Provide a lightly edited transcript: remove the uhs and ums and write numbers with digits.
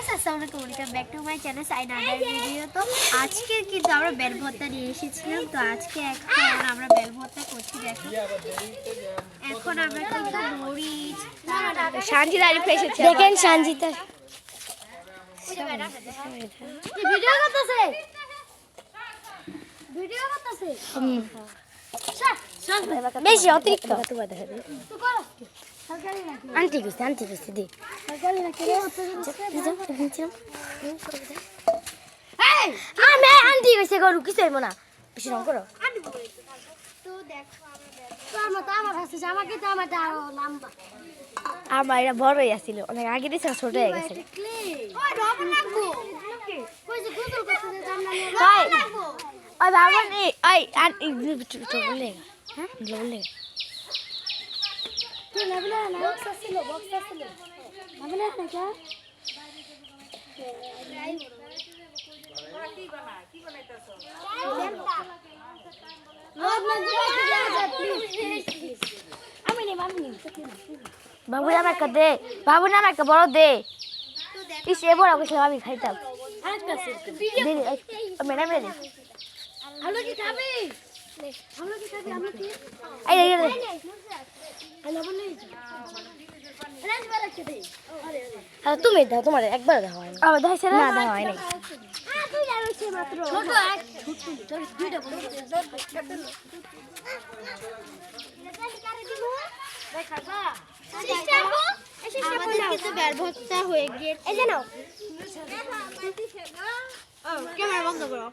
Guys আসসালামু আলাইকুম welcome back to my channel sign other video. তো আজকে কিন্তু আমরা বেল ভর্তা নিয়ে এসেছিলাম। তো আজকে এখন আমরা বেল ভর্তা করছি। দেখো এখন আমরা কিন্তু মরিচ সানজিদা আরিফ এসেছে। দেখেন সানজিদা ভিডিও করতেছে বেশি অতিরিক্ত আন্টি গুছি দি আমি আন্টি কইছে গরু কিছু হইব না বেশি রং করো। তো দেখো আমার এটা বড়ই আছিল অনেক আগে দিয়েছে ছোট হয়ে গেছে। ওই বাবা নেই ওই আন্টি বললে হ্যাঁ বললে বাবু নাম একটা দে, বাবু নাম একটা বড় দে। ইস এ বড় কিছু আমি খাইতাম। ম্যাডাম রে তুমি দাও, তোমার একবার দেওয়া হয় না, দেওয়া হয় নাই। আমাদের কিন্তু বেল ভর্তা হয়ে গিয়েছে। এই যে নাও ক্যামেরা বন্ধ করো।